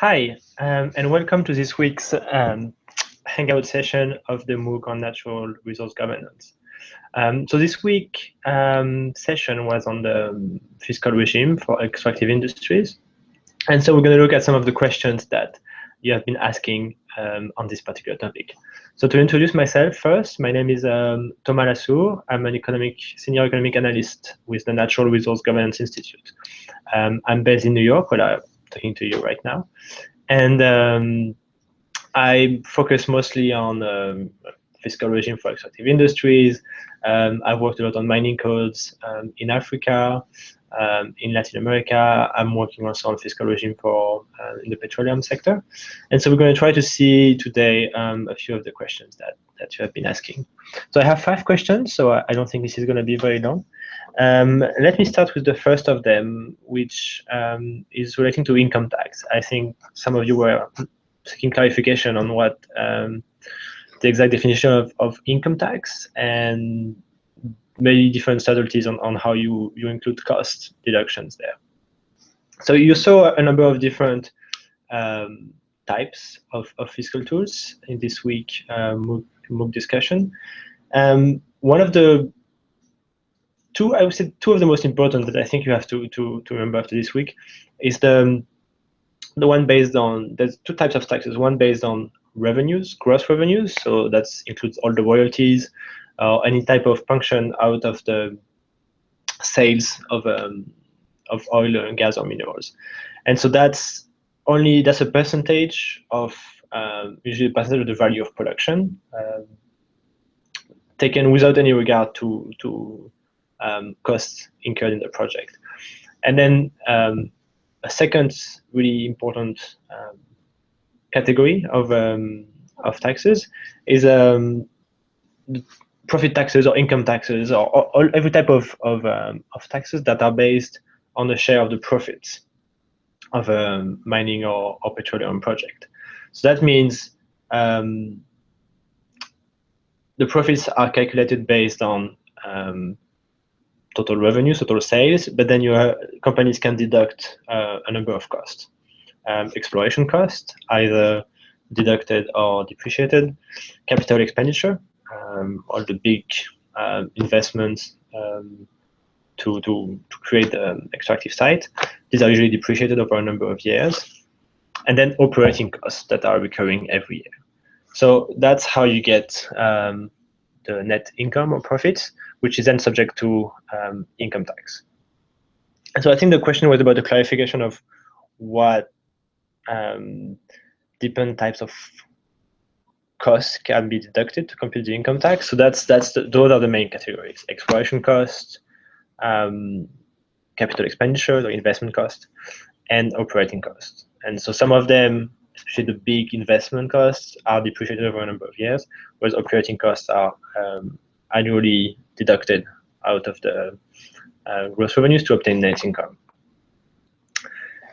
Hi, and welcome to this week's Hangout session of the MOOC on Natural Resource Governance. So this week session was on the fiscal regime for extractive industries. And so we're going to look at some of the questions that you have been asking on this particular topic. So to introduce myself first, my name is Thomas Lassourd. I'm an senior economic analyst with the Natural Resource Governance Institute. I'm based in New York, where I'm talking to you right now. And I focus mostly on fiscal regime for extractive industries. I've worked a lot on mining codes in Africa, in Latin America. I'm working also on fiscal regime for in the petroleum sector. And so we're going to try to see today a few of the questions that you have been asking. So I have 5 questions, so I don't think this is going to be very long. Let me start with the first of them, which is relating to income tax. I think some of you were seeking clarification on what the exact definition of income tax and maybe different subtleties on how you include cost deductions there. So you saw a number of different types of fiscal tools in this week MOOC discussion. One of the I would say two of the most important that I think you have to remember after this week is the one based on, there's 2 types of taxes. One based on revenues, gross revenues, so that includes all the royalties or any type of function out of the sales of oil and gas or minerals. And so that's a percentage of usually a percentage of the value of production taken without any regard to costs incurred in the project. And then a second really important category of taxes is profit taxes or income taxes or every type of taxes that are based on the share of the profits of a mining or petroleum project. So that means the profits are calculated based on total revenue, total sales, but then your companies can deduct a number of costs. Exploration costs, either deducted or depreciated, capital expenditure, all the big investments to create the extractive site. These are usually depreciated over a number of years. And then operating costs that are recurring every year. So that's how you get the net income or profits, which is then subject to income tax. And so I think the question was about the clarification of what different types of costs can be deducted to compute the income tax. So those are the main categories: exploration costs, capital expenditure or investment cost, and operating costs. And so some of them, especially the big investment costs, are depreciated over a number of years, whereas operating costs are annually deducted out of the gross revenues to obtain net income.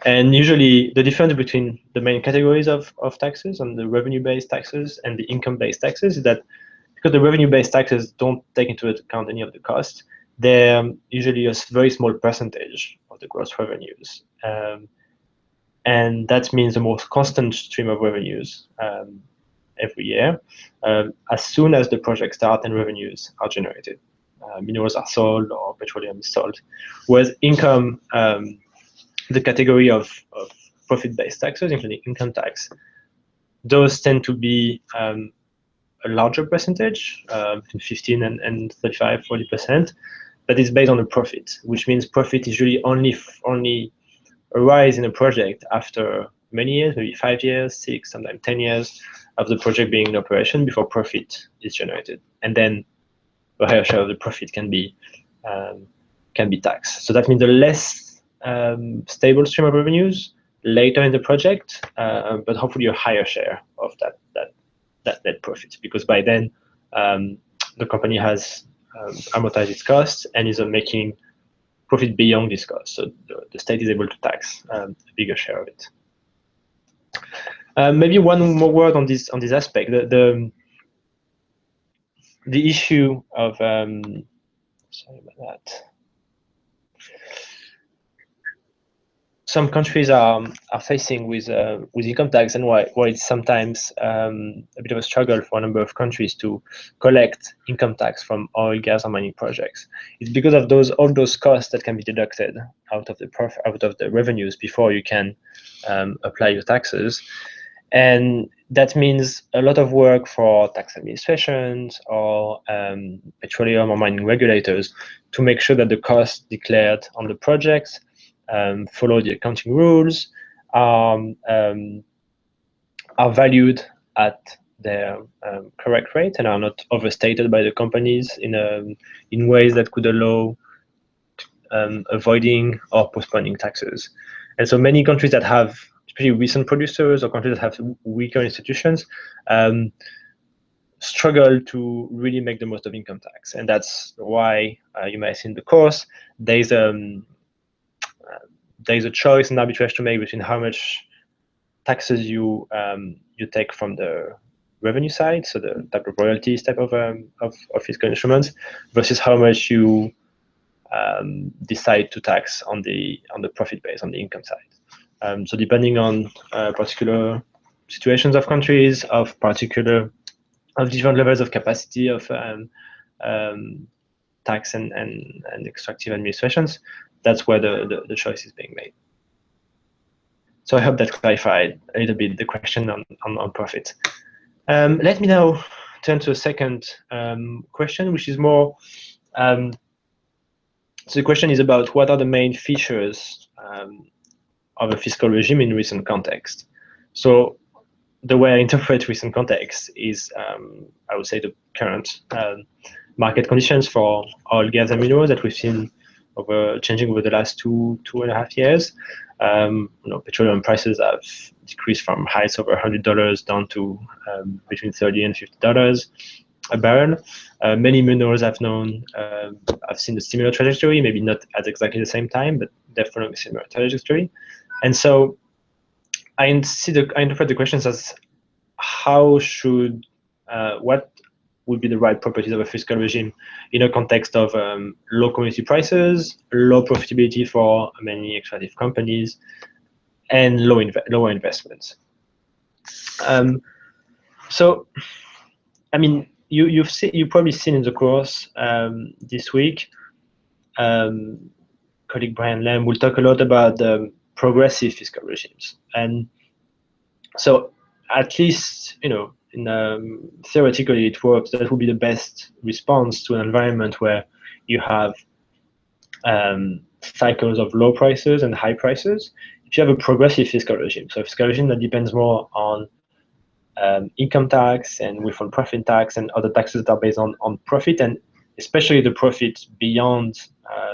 And usually the difference between the main categories of taxes and the revenue-based taxes and the income-based taxes is that because the revenue-based taxes don't take into account any of the costs, they're usually a very small percentage of the gross revenues. And that means a more constant stream of revenues every year as soon as the project starts and revenues are generated. Minerals are sold or petroleum is sold. Whereas income, the category of profit-based taxes, including income tax, those tend to be a larger percentage, between 15 and 35, 40%, but it's based on the profit, which means profit is usually only arise in a project after many years, maybe 5 years, 6, sometimes 10 years of the project being in operation before profit is generated. And then a higher share of the profit can be taxed. So that means the less stable stream of revenues later in the project, but hopefully a higher share of that net profit, because by then the company has amortized its costs and is making profit beyond this cost. So the state is able to tax a bigger share of it. Maybe one more word on this aspect. The issue of sorry about that. some countries are facing with income tax, and why it's sometimes a bit of a struggle for a number of countries to collect income tax from oil, gas, or mining projects. It's because of all those costs that can be deducted out of the revenues before you can apply your taxes, and that means a lot of work for tax administrations or petroleum or mining regulators to make sure that the costs declared on the projects follow the accounting rules, are valued at their correct rate and are not overstated by the companies in ways that could allow avoiding or postponing taxes. And so many countries that have especially recent producers or countries that have weaker institutions struggle to really make the most of income tax. And that's why you might see in the course, there's a choice and arbitrage to make between how much taxes you take from the revenue side, so the type of royalties type of fiscal instruments, versus how much you decide to tax on the profit base, on the income side. So depending on particular situations of countries, of different levels of capacity of tax and extractive administrations, that's where the choice is being made. So I hope that clarified a little bit the question on profit. Let me now turn to a second question, which is more, so the question is about what are the main features of a fiscal regime in recent context. So the way I interpret recent context is, I would say, the current market conditions for oil, gas, and minerals that we've seen changing over the last two and a half years. Petroleum prices have decreased from heights over $100 down to between $30 and $50 a barrel. Many minerals have seen a similar trajectory, maybe not at exactly the same time, but they're following a similar trajectory. And so I interpret the questions as what would be the right properties of a fiscal regime in a context of low commodity prices, low profitability for many extractive companies, and lower investments. So, I mean, you've probably seen in the course this week, colleague Brian Lamb will talk a lot about the progressive fiscal regimes, and so at least theoretically it works. That would be the best response to an environment where you have cycles of low prices and high prices. If you have a progressive fiscal regime, so a fiscal regime that depends more on income tax and withhold profit tax and other taxes that are based on profit, and especially the profit beyond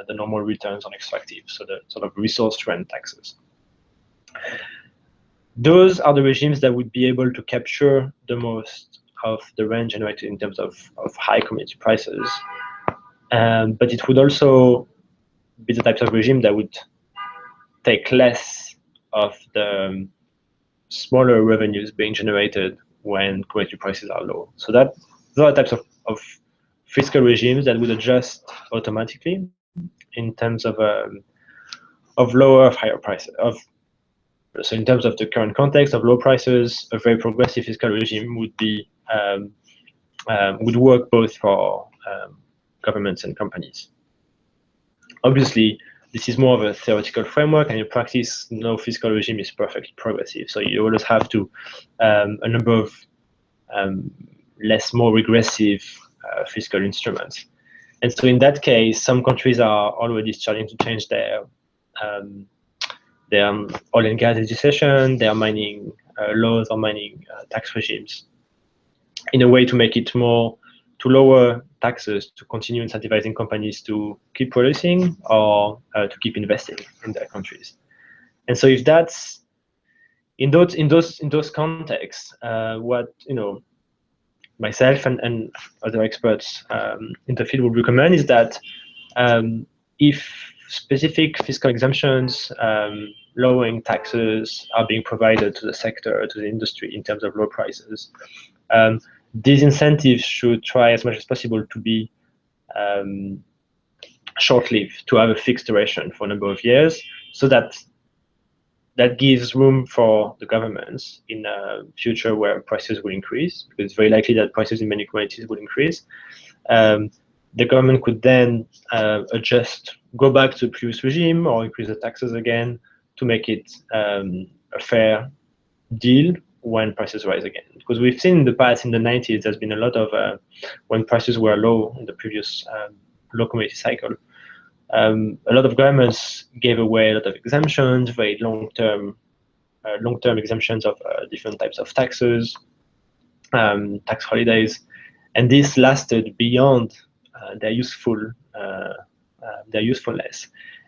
the normal returns on extractive, so the sort of resource rent taxes. Those are the regimes that would be able to capture the most of the rent generated in terms of high commodity prices. But it would also be the types of regime that would take less of the smaller revenues being generated when commodity prices are low. So those are the types of fiscal regimes that would adjust automatically in terms of lower, higher prices. So in terms of the current context of low prices, a very progressive fiscal regime would work both for governments and companies. Obviously, this is more of a theoretical framework, and in practice, no fiscal regime is perfectly progressive. So you always have a number of more regressive fiscal instruments. And so in that case, some countries are already starting to change their oil and gas legislation, their mining laws or mining tax regimes in a way to make it to lower taxes, to continue incentivizing companies to keep producing or to keep investing in their countries. And so if that's in those contexts, what myself and other experts in the field would recommend is that if specific fiscal exemptions, lowering taxes are being provided to the sector, to the industry in terms of low prices, these incentives should try as much as possible to be short-lived, to have a fixed duration for a number of years, so that that gives room for the governments in a future where prices will increase, because it's very likely that prices in many commodities will increase. The government could then go back to the previous regime or increase the taxes again to make it a fair deal when prices rise again. Because we've seen in the past, in the 90s, there's been a lot of, when prices were low in the previous low commodity cycle, a lot of governments gave away a lot of exemptions, very long-term exemptions of different types of taxes, tax holidays, and this lasted beyond their usefulness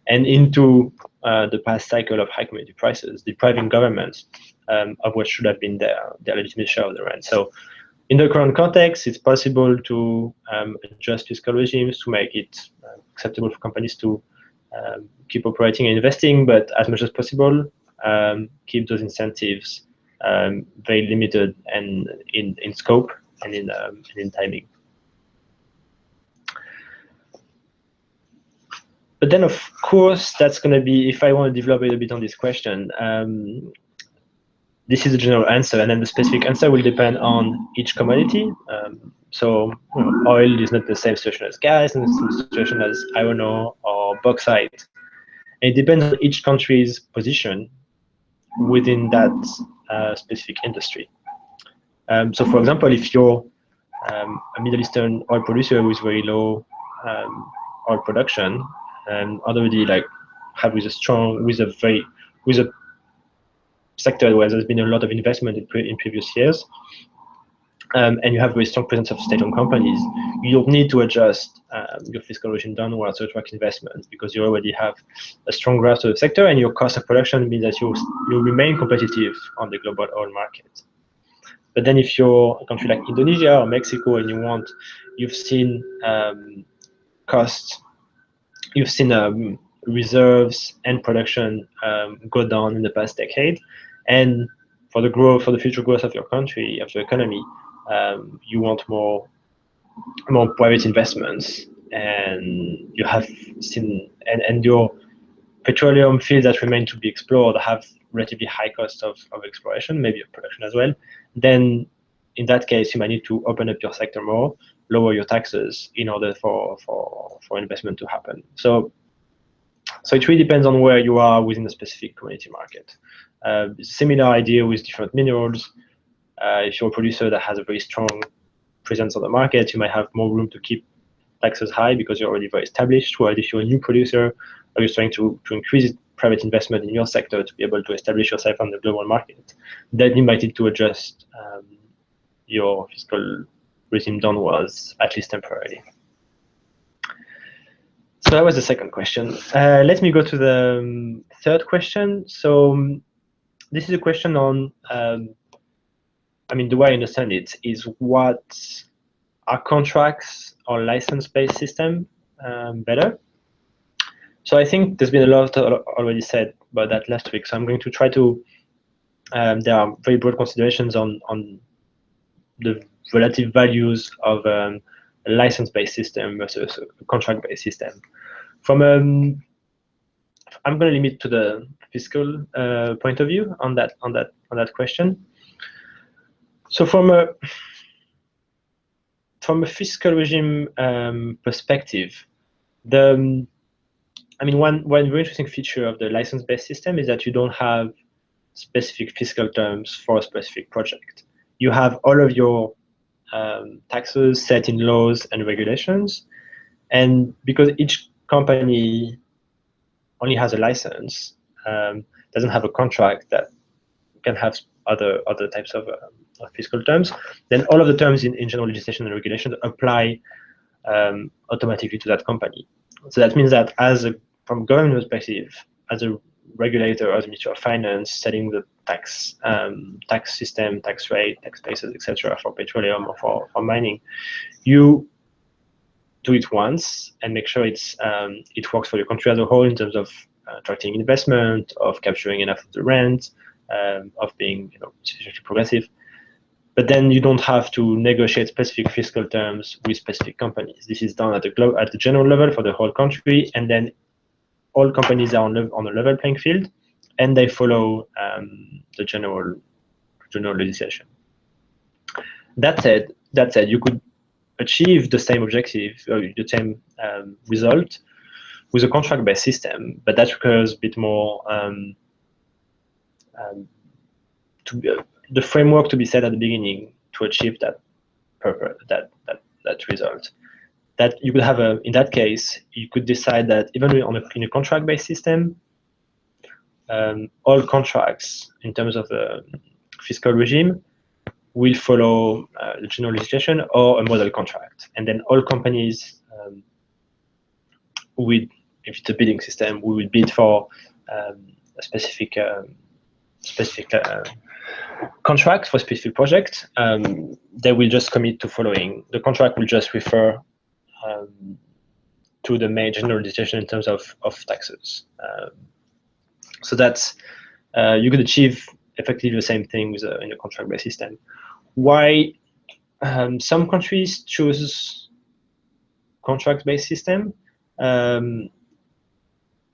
and into the past cycle of high commodity prices, depriving governments of what should have been their legitimate share of the rent. So in the current context, it's possible to adjust fiscal regimes to make it acceptable for companies to keep operating and investing, but as much as possible, keep those incentives very limited and in scope and in timing. But then, of course, that's going to be, if I want to develop a little bit on this question, this is a general answer, and then the specific answer will depend on each commodity. So oil is not the same situation as gas, and the same situation as iron ore or bauxite. And it depends on each country's position within that specific industry. So for example, if you're a Middle Eastern oil producer with very low oil production, and already have with a sector where there's been a lot of investment in previous years, and you have a very strong presence of state-owned companies, you don't need to adjust your fiscal regime downwards to attract investment, because you already have a strong grasp of the sector, and your cost of production means that you remain competitive on the global oil market. But then if you're a country like Indonesia or Mexico, and you've seen costs, you've seen reserves and production go down in the past decade, and for the future growth of your country, of your economy, you want more private investments, and you have seen, and your petroleum fields that remain to be explored have relatively high costs of exploration, maybe of production as well. Then in that case, you might need to open up your sector more, lower your taxes in order for investment to happen. So it really depends on where you are within the specific commodity market. Similar idea with different minerals. If you're a producer that has a very strong presence on the market, you might have more room to keep taxes high because you're already very established. Whereas if you're a new producer, or you're trying to increase private investment in your sector to be able to establish yourself on the global market, then you might need to adjust your fiscal regime downwards, at least temporarily. So that was the second question. Let me go to the third question. So this is a question on, the way I understand it is, what are contracts or license-based system better? So I think there's been a lot already said about that last week. So I'm going to try to, there are very broad considerations on the relative values of a license-based system versus a contract-based system. I'm going to limit to the fiscal point of view on that question. So from a fiscal regime perspective, one very interesting feature of the license-based system is that you don't have specific fiscal terms for a specific project. You have all of your taxes set in laws and regulations, and because each company only has a license, doesn't have a contract that can have other types of fiscal terms, then all of the terms in general legislation and regulations apply automatically to that company. So that means that from government perspective, as a regulator, as a Ministry of Finance, setting the tax system, tax rate, tax bases, etc., for petroleum or for mining, you do it once and make sure it works for your country as a whole in terms of attracting investment, of capturing enough of the rent, of being sufficiently progressive. But then you don't have to negotiate specific fiscal terms with specific companies. This is done at the general level for the whole country, and then all companies are on a level playing field, and they follow the general legislation. That said, you could achieve the same objective, or the same result with a contract-based system, but that requires a bit more the framework to be set at the beginning to achieve that purpose, that result. That you could have in that case, you could decide that even in a contract-based system, all contracts in terms of the fiscal regime will follow the general legislation or a model contract, and then all companies if it's a bidding system, we will bid for a specific contract for a specific project. They will just commit to following. The contract will just refer to the main general legislation in terms of taxes. So that's you could achieve effectively the same thing with in a contract-based system. Why some countries choose contract-based system?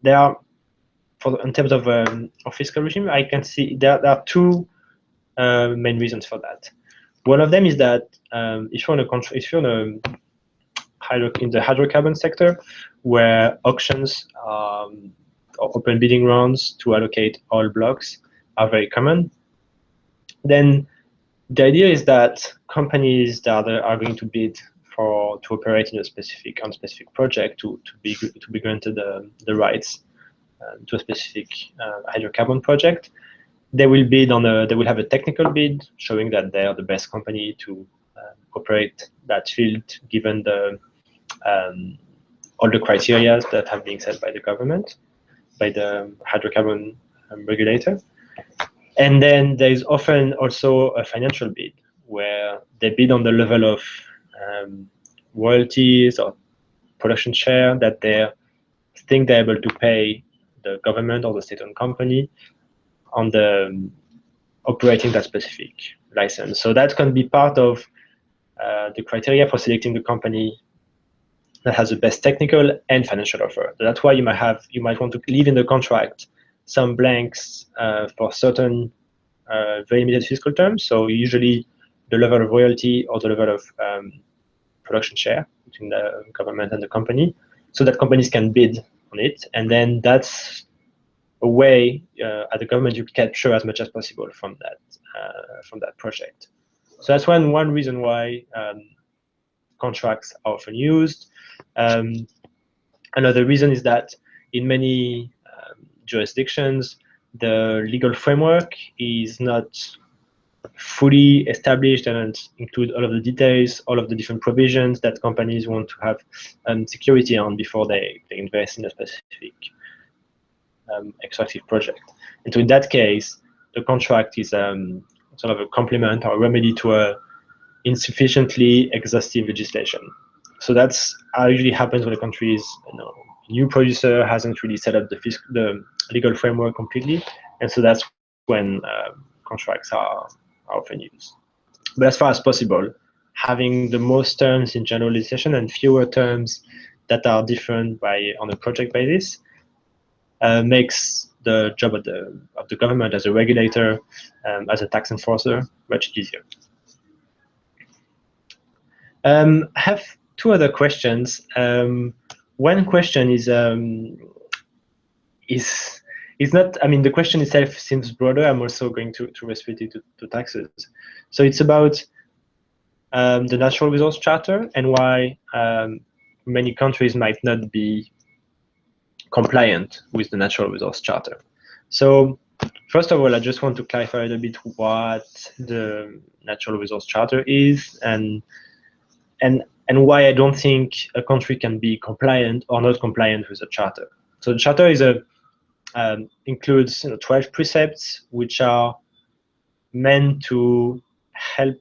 There are, in terms of fiscal regime, I can see there are two main reasons for that. One of them is that if you're in the hydrocarbon sector, where auctions or open bidding rounds to allocate oil blocks are very common, then the idea is that companies that are going to bid to operate in a specific project to be granted the rights to a specific hydrocarbon project, they will have a technical bid showing that they are the best company to operate that field given all the criteria that have been set by the government, by the hydrocarbon regulator. And then there is often also a financial bid where they bid on the level of royalties or production share that they think they're able to pay the government or the state-owned company on the operating that specific license. So that can be part of the criteria for selecting the company that has the best technical and financial offer. So that's why you might want to leave in the contract some blanks for certain very limited fiscal terms. So usually the level of royalty or the level of production share between the government and the company, so that companies can bid on it. And then that's a way at the government you capture as much as possible from that project. So that's one reason why contracts are often used. Another reason is that in many jurisdictions, the legal framework is not fully established and include all of the details, all of the different provisions that companies want to have security on before they invest in a specific extractive project. And so in that case, the contract is sort of a complement or a remedy to a insufficiently exhaustive legislation. So that's how it usually happens when a country is, a new producer hasn't really set up the legal framework completely, and so that's when contracts are often used. But as far as possible, having the most terms in general legislation and fewer terms that are different on a project basis makes the job of the government as a regulator, as a tax enforcer, much easier. I have two other questions. One question is not, I mean, the question itself seems broader. I'm also going to restrict it to taxes. So it's about the Natural Resource Charter and why many countries might not be compliant with the Natural Resource Charter. So first of all, I just want to clarify a little bit what the Natural Resource Charter is and why I don't think a country can be compliant or not compliant with the charter. So the charter is includes 12 precepts which are meant to help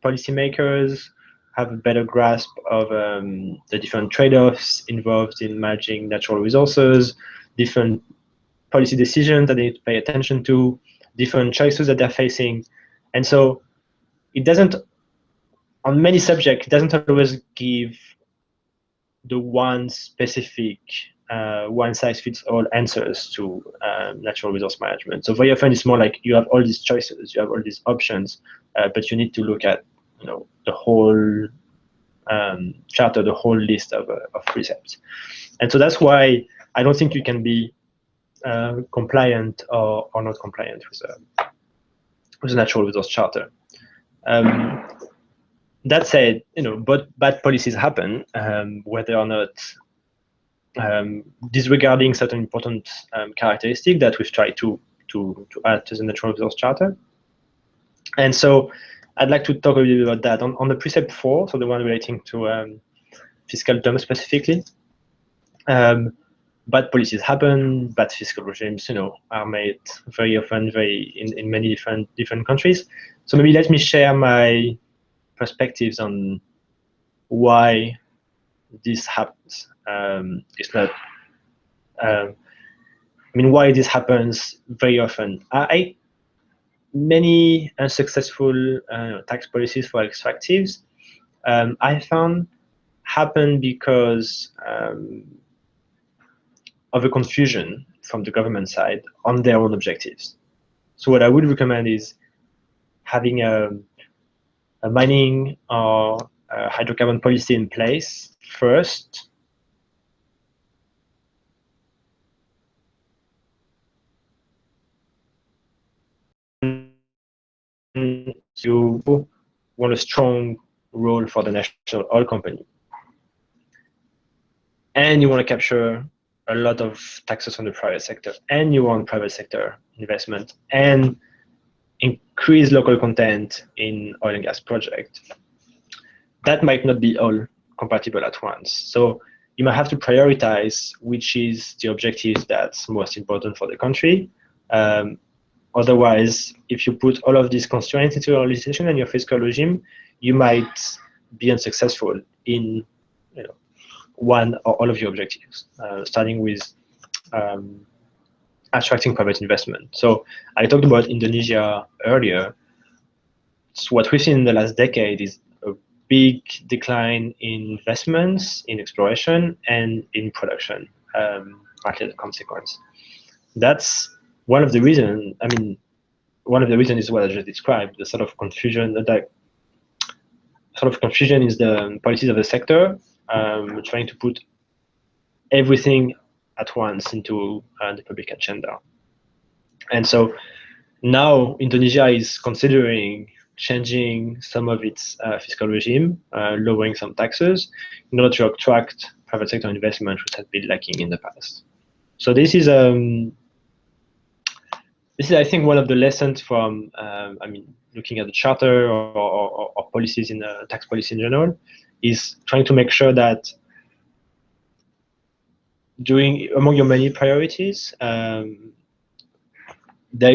policymakers have a better grasp of the different trade-offs involved in managing natural resources, different policy decisions that they need to pay attention to, different choices that they're facing. And so it doesn't, on many subjects, it doesn't always give the one specific one-size-fits-all answers to natural resource management. So very often it's more like you have all these choices, you have all these options, but you need to look at the whole charter, the whole list of precepts. And so that's why I don't think you can be compliant or not compliant with the natural resource charter. That said, but bad policies happen, whether or not disregarding certain important characteristics that we've tried to add to the natural resource charter. And so I'd like to talk a little bit about that. On the precept 4, so the one relating to fiscal terms specifically, bad policies happen, bad fiscal regimes, are made very often, in many different countries. So maybe let me share my perspectives on why this happens. It's not. Why this happens very often. Many unsuccessful tax policies for extractives, I found, happen because of a confusion from the government side on their own objectives. So what I would recommend is having a mining or hydrocarbon policy in place first. You want a strong role for the national oil company, and you want to capture a lot of taxes from the private sector, and you want private sector investment, and increase local content in oil and gas projects. That might not be all compatible at once. So you might have to prioritize which is the objective that's most important for the country. Otherwise, if you put all of these constraints into your legislation and your fiscal regime, you might be unsuccessful in one or all of your objectives, starting with attracting private investment. So I talked about Indonesia earlier. So what we've seen in the last decade is a big decline in investments, in exploration, and in production, partly as a consequence. That's one of the reasons. One of the reasons is what I just described, the sort of confusion. That sort of confusion is the policies of the sector, trying to put everything at once into the public agenda. And so now Indonesia is considering changing some of its fiscal regime, lowering some taxes in order to attract private sector investment, which has been lacking in the past. So this is I think, one of the lessons from looking at the charter or policies in tax policy in general, is trying to make sure that among your many priorities, there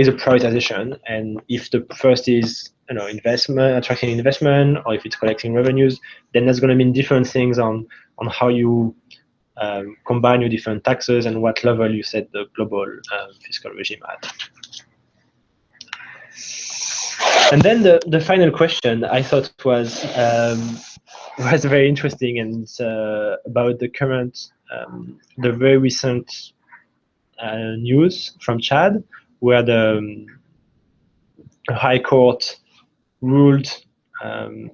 is a prioritization, and if the first is investment, attracting investment, or if it's collecting revenues, then that's going to mean different things on how you combine your different taxes and what level you set the global fiscal regime at. And then the final question I thought was very interesting, and about the current, the very recent news from Chad, where the High Court ruled on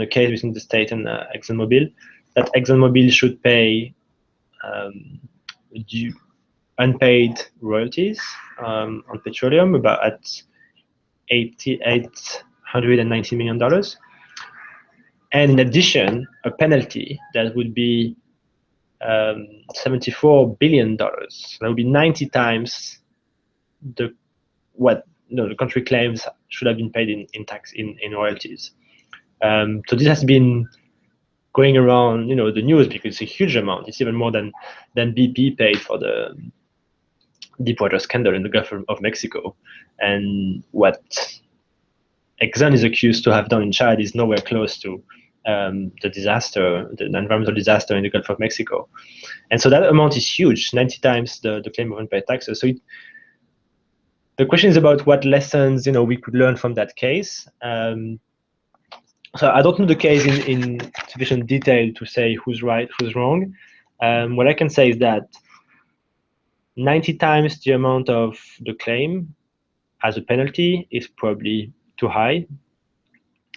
a case between the state and ExxonMobil, that ExxonMobil should pay unpaid royalties on petroleum at $890 million, and in addition, a penalty that would be $74 billion. That would be 90 times what the country claims should have been paid in tax in royalties. So this has been going around the news because it's a huge amount. It's even more than BP paid for the Deepwater scandal in the Gulf of Mexico. And what Exxon is accused to have done in Chad is nowhere close to the disaster, the environmental disaster in the Gulf of Mexico. And so that amount is huge, 90 times the claim of unpaid taxes. So the question is about what lessons we could learn from that case. So I don't know the case in sufficient detail to say who's right, who's wrong. What I can say is that 90 times the amount of the claim as a penalty is probably too high.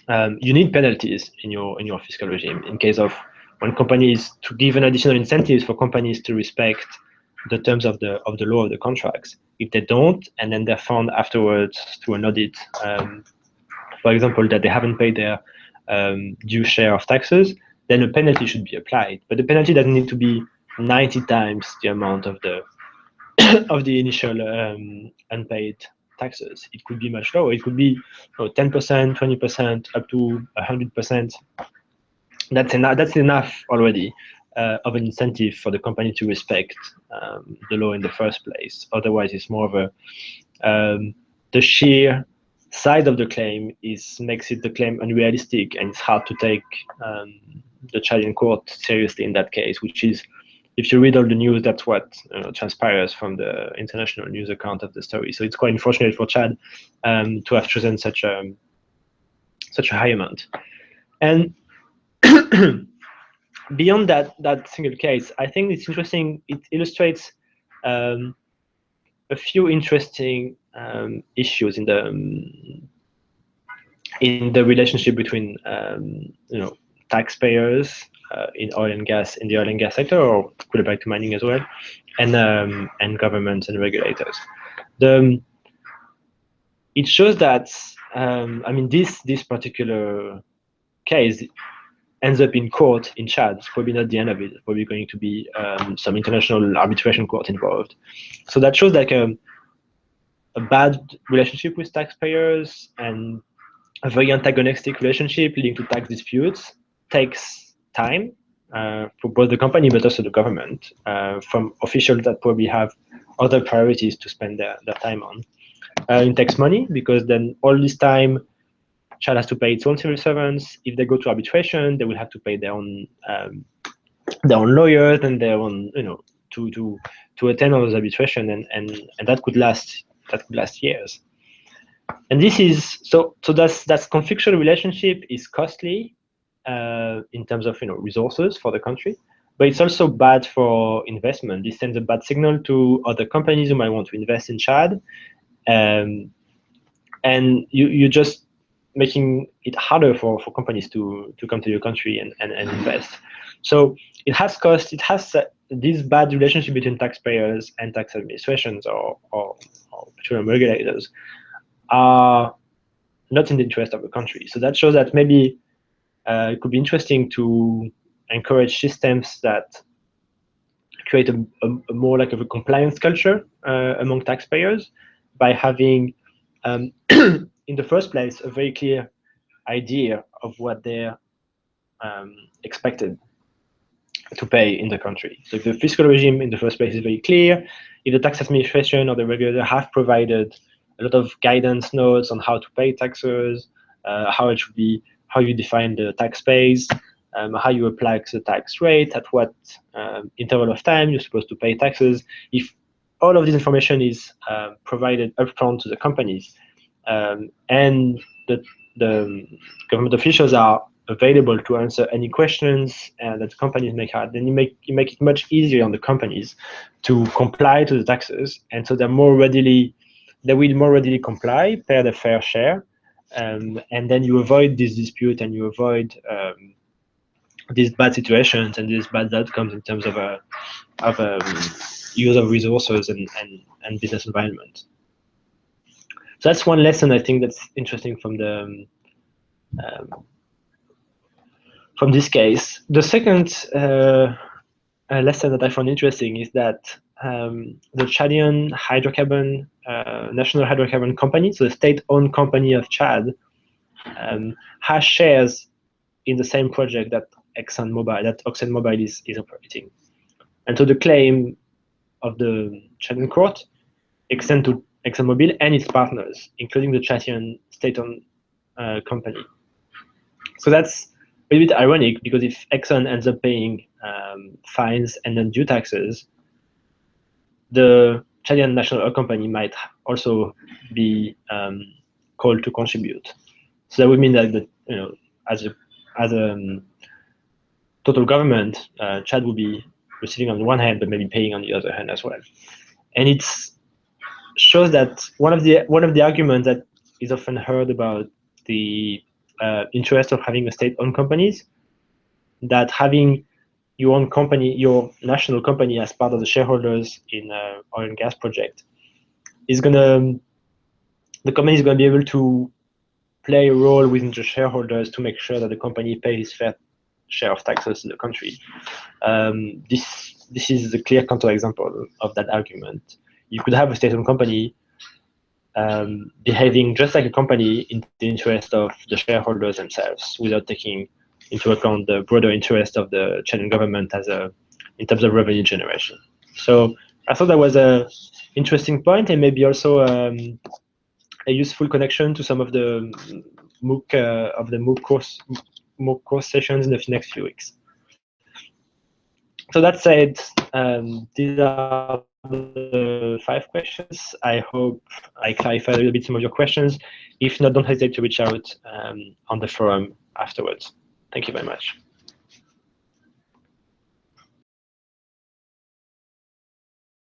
You need penalties in your fiscal regime in case of when companies, to give an additional incentives for companies to respect the terms of the law of the contracts. If they don't, and then they're found afterwards through an audit, for example, that they haven't paid their due share of taxes, then a penalty should be applied. But the penalty doesn't need to be 90 times the amount of the of the initial unpaid taxes. It could be much lower. It could be 10%, 20%, up to 100%. That's enough already of an incentive for the company to respect the law in the first place. Otherwise, it's more of a the sheer size of the claim makes the claim unrealistic, and it's hard to take the Chadian court seriously in that case, which is, if you read all the news, that's what transpires from the international news account of the story. So it's quite unfortunate for Chad to have chosen such a high amount. And beyond that single case, I think it's interesting. It illustrates a few interesting issues in the relationship between taxpayers in the oil and gas sector, or could apply to mining as well, and governments and regulators. It shows that this particular case ends up in court in Chad. It's probably not the end of it. It's probably going to be some international arbitration court involved. So that shows like a bad relationship with taxpayers and a very antagonistic relationship leading to tax disputes takes time for both the company but also the government, from officials that probably have other priorities to spend their time on. It takes money, because then all this time Chad has to pay its own civil servants. If they go to arbitration, they will have to pay their own lawyers and their own, to attend all those arbitration, and that could last years. And this is so that's conflictual relationship is costly in terms of resources for the country, but it's also bad for investment. This sends a bad signal to other companies who might want to invest in Chad, and you're just making it harder for companies to come to your country and invest. So it has cost. It has this bad relationship between taxpayers and tax administrations or petroleum regulators are not in the interest of the country. So that shows that maybe it could be interesting to encourage systems that create a more like a compliance culture among taxpayers by having, in the first place, a very clear idea of what they're expected to pay in the country. So if the fiscal regime in the first place is very clear, if the tax administration or the regulator have provided a lot of guidance notes on how to pay taxes, how it should be, how you define the tax base, how you apply the tax rate, at what interval of time you're supposed to pay taxes. If all of this information is provided upfront to the companies, and the government officials are available to answer any questions that companies may have, then you make it much easier on the companies to comply to the taxes, and so they will more readily comply, pay their fair share, and then you avoid this dispute and you avoid these bad situations and these bad outcomes in terms of use of resources and business environment. So that's one lesson I think that's interesting from this case. The second lesson that I found interesting is that the Chadian hydrocarbon, national hydrocarbon company, so the state-owned company of Chad, has shares in the same project that ExxonMobil is operating. And so the claim of the Chadian court extends to ExxonMobil and its partners, including the Chadian state-owned company. So that's a bit ironic, because if Exxon ends up paying fines and undue taxes, the Chadian national oil company might also be called to contribute. So that would mean that as a total government, Chad would be receiving on the one hand, but maybe paying on the other hand as well. And it shows that one of the arguments that is often heard about the interest of having a state-owned companies, that having your own company, your national company, as part of the shareholders in an oil and gas project, the company is gonna be able to play a role within the shareholders to make sure that the company pays fair share of taxes in the country. This is a clear counterexample of that argument. You could have a state-owned company behaving just like a company in the interest of the shareholders themselves, without taking into account the broader interest of the Chilean government in terms of revenue generation. So I thought that was an interesting point, and maybe also a useful connection to some of the MOOC course sessions in the next few weeks. So that said, these are the 5 questions. I hope I clarified a little bit some of your questions. If not, don't hesitate to reach out on the forum afterwards. Thank you very much.